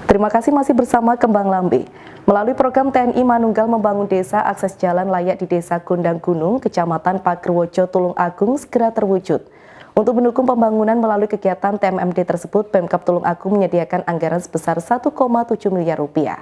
Terima kasih masih bersama Kembang Lambe. Melalui program TNI Manunggal membangun desa, akses jalan layak di Desa Gondang Gunung, Kecamatan Pagerwojo, Tulung Agung segera terwujud. Untuk mendukung pembangunan melalui kegiatan TMMD tersebut, Pemkab Tulung Agung menyediakan anggaran sebesar 1,7 miliar rupiah.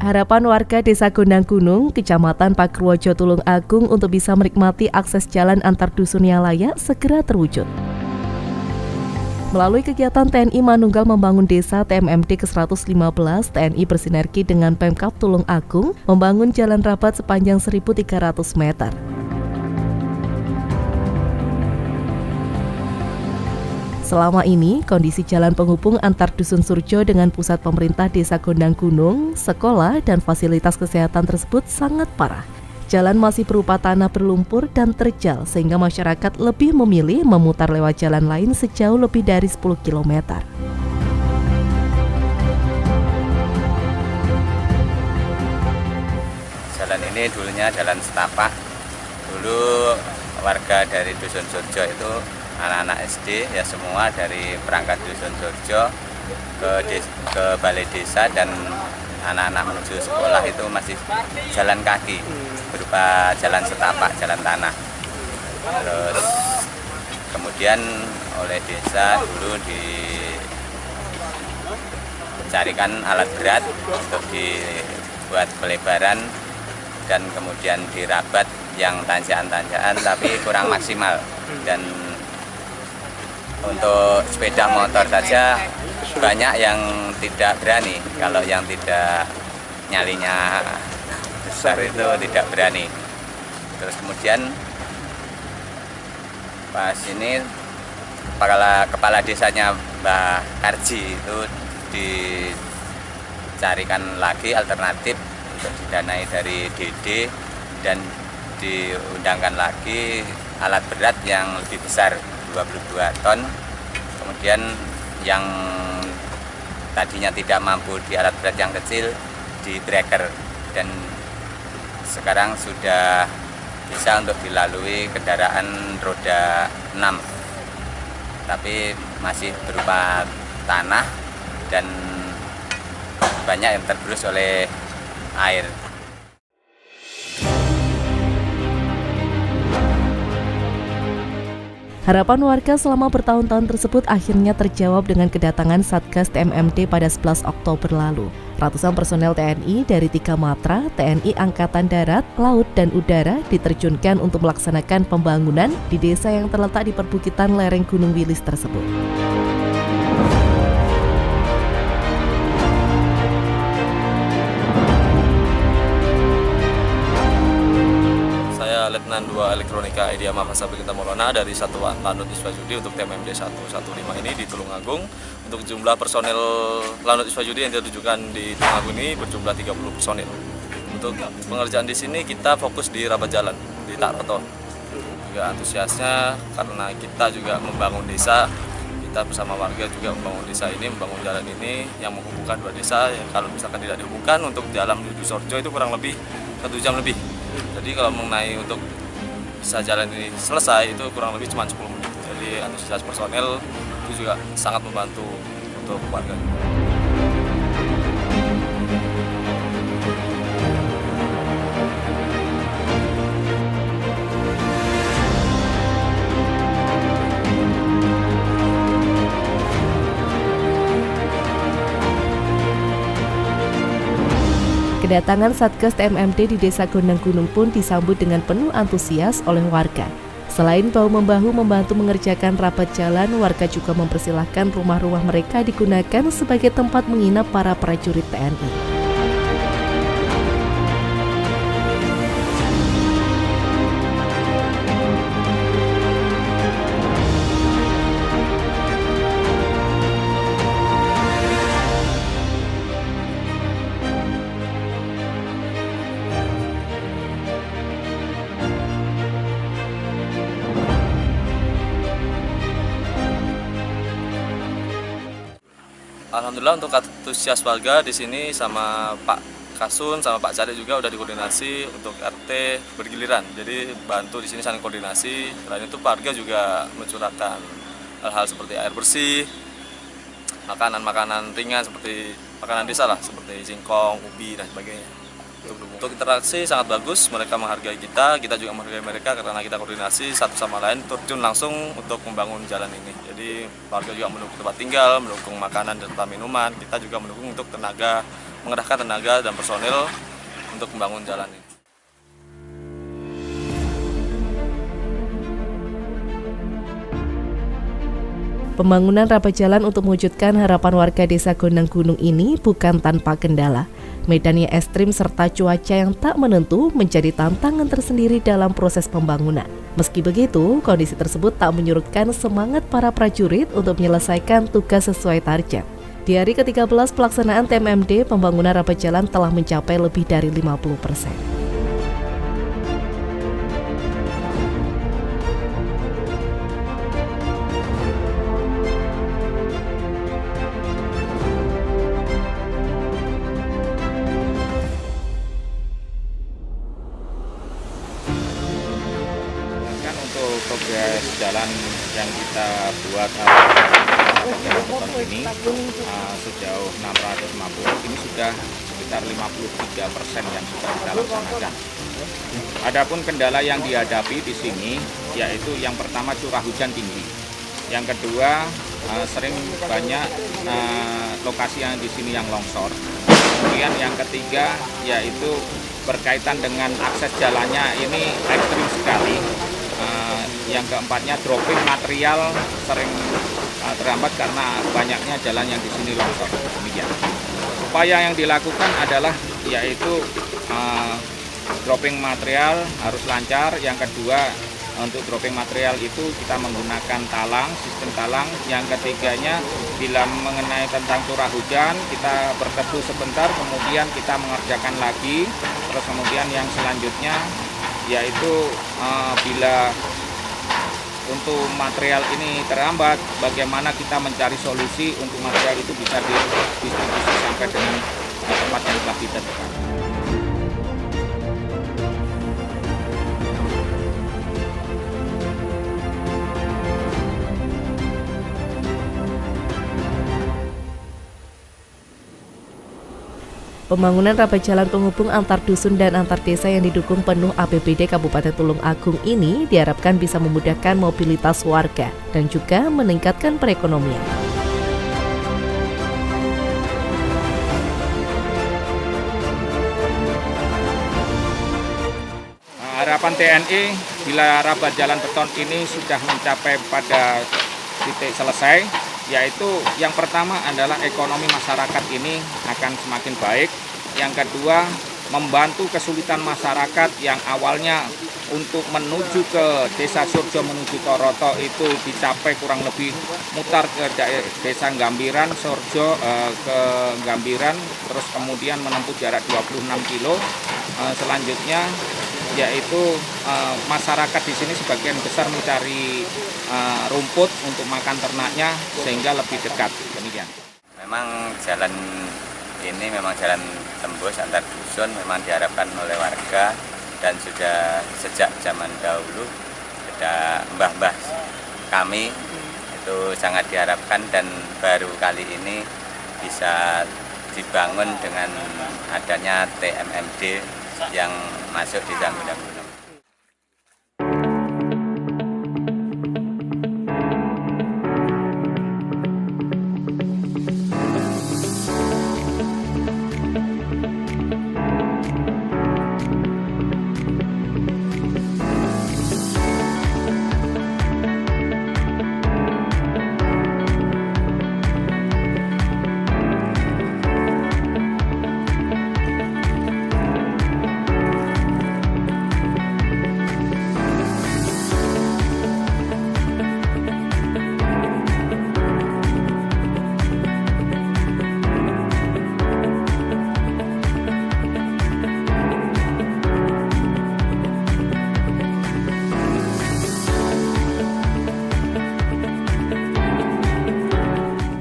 Harapan warga Desa Gondang Gunung, Kecamatan Pagerwojo, Tulung Agung untuk bisa menikmati akses jalan antar dusun yang layak segera terwujud. Melalui kegiatan TNI Manunggal membangun desa TMMD ke-115, TNI bersinergi dengan Pemkab Tulung Agung membangun jalan rapat sepanjang 1.300 meter. Selama ini, kondisi jalan penghubung antar Dusun Surjo dengan pusat pemerintah Desa Gondang Gunung, sekolah, dan fasilitas kesehatan tersebut sangat parah. Jalan masih berupa tanah berlumpur dan terjal sehingga masyarakat lebih memilih memutar lewat jalan lain sejauh lebih dari 10 km. Jalan ini dulunya jalan setapak. Dulu warga dari Dusun Surjo itu anak-anak SD ya semua dari perangkat Dusun Surjo ke balai desa dan anak-anak menuju sekolah itu masih jalan kaki berupa jalan setapak, jalan tanah. Terus kemudian oleh desa dulu dicarikan alat berat untuk dibuat pelebaran dan kemudian dirabat yang tanjakan-tanjakan tapi kurang maksimal, dan untuk sepeda motor saja banyak yang tidak berani. Kalau yang tidak nyalinya besar itu tidak berani. Terus kemudian pas ini kepala desanya Mbah Karji itu dicarikan lagi alternatif untuk didanai dari DD dan diundangkan lagi alat berat yang lebih besar 22 ton, kemudian yang tadinya tidak mampu di alat berat yang kecil di breaker, dan sekarang sudah bisa untuk dilalui kendaraan roda 6 tapi masih berupa tanah dan banyak yang tergerus oleh air. Harapan warga selama bertahun-tahun tersebut akhirnya terjawab dengan kedatangan Satgas TMMD pada 11 Oktober lalu. Ratusan personel TNI dari 3 matra, TNI Angkatan Darat, Laut, dan Udara diterjunkan untuk melaksanakan pembangunan di desa yang terletak di perbukitan lereng Gunung Wilis tersebut. Letnan 2 Elektronika Idiama Pasabikita Maulana dari Satuan Lanut Iswajudi untuk TMMD 115 ini di Tulung Agung. Untuk jumlah personel Lanut Iswajudi yang ditujukan di Tulung Agung ini berjumlah 30 personil. Untuk pengerjaan di sini kita fokus di rapat jalan, di tak beton. Juga antusiasnya karena kita juga membangun desa, kita bersama warga juga membangun desa ini, membangun jalan ini yang menghubungkan dua desa. Yang kalau misalkan tidak dihubungkan untuk jalan menuju Sorjo itu kurang lebih 1 jam lebih. Jadi kalau mengenai untuk bisa jalan ini selesai itu kurang lebih cuma 10 menit. Jadi antusias personel itu juga sangat membantu untuk warga. Kedatangan Satgas TMMD di Desa Gondang Gunung pun disambut dengan penuh antusias oleh warga. Selain bahu-membahu membantu mengerjakan rapat jalan, warga juga mempersilahkan rumah-rumah mereka digunakan sebagai tempat menginap para prajurit TNI. Alhamdulillah untuk antusias warga di sini sama Pak Kasun sama Pak Cadet juga udah dikoordinasi untuk RT bergiliran. Jadi bantu di sini saling koordinasi. Selain itu warga juga mencurahkan hal-hal seperti air bersih, makanan-makanan ringan seperti makanan desa lah, seperti singkong, ubi dan sebagainya. Untuk interaksi sangat bagus, mereka menghargai kita juga menghargai mereka karena kita koordinasi satu sama lain, terjun langsung untuk membangun jalan ini. Jadi warga juga mendukung tempat tinggal, mendukung makanan dan minuman, kita juga mendukung untuk tenaga, mengerahkan tenaga dan personil untuk membangun jalan ini. Pembangunan rapat jalan untuk mewujudkan harapan warga Desa Gondang Gunung ini bukan tanpa kendala. Medannya ekstrim serta cuaca yang tak menentu menjadi tantangan tersendiri dalam proses pembangunan. Meski begitu, kondisi tersebut tak menyurutkan semangat para prajurit untuk menyelesaikan tugas sesuai target. Di hari ke-13 pelaksanaan TMMD, pembangunan rapat jalan telah mencapai lebih dari 50%. Untuk progres jalan yang kita buat jalan ini sejauh 650 ini sudah sekitar 53% yang sudah kita laksanakan. Adapun kendala yang dihadapi di sini yaitu yang pertama curah hujan tinggi, yang kedua sering banyak lokasi yang di sini yang longsor, kemudian yang ketiga yaitu berkaitan dengan akses jalannya ini ekstrim sekali. Yang keempatnya dropping material sering terhambat karena banyaknya jalan yang di sini longsor. Demikian. Upaya yang dilakukan adalah yaitu dropping material harus lancar. Yang kedua untuk dropping material itu kita menggunakan talang, sistem talang. Yang ketiganya bila mengenai tentang curah hujan kita berteduh sebentar, kemudian kita mengerjakan lagi. Terus kemudian yang selanjutnya yaitu bila untuk material ini terhambat, bagaimana kita mencari solusi untuk material itu bisa didistribusi sampai dengan tempat yang telah ditentukan. Pembangunan rapat jalan penghubung antar dusun dan antar desa yang didukung penuh APBD Kabupaten Tulung Agung ini diharapkan bisa memudahkan mobilitas warga dan juga meningkatkan perekonomian. Harapan TNI bila rapat jalan beton ini sudah mencapai pada titik selesai, yaitu yang pertama adalah ekonomi masyarakat ini akan semakin baik. Yang kedua, membantu kesulitan masyarakat yang awalnya untuk menuju ke Desa Surjo menuju Toroto itu dicapai kurang lebih mutar ke Desa Gambiran, Surjo ke Gambiran, terus kemudian menempuh jarak 26 kilo. Selanjutnya yaitu masyarakat di sini sebagian besar mencari rumput untuk makan ternaknya sehingga lebih dekat. Demikian. Memang jalan ini memang jalan tembus antar dusun, memang diharapkan oleh warga dan sudah sejak zaman dahulu ada mbah-mbah kami itu sangat diharapkan dan baru kali ini bisa dibangun dengan adanya TMMD yang masuk di Gondang Gunung.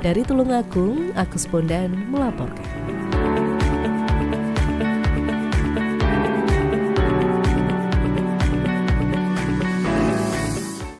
Dari Tulungagung, Agus Bondan melaporkan.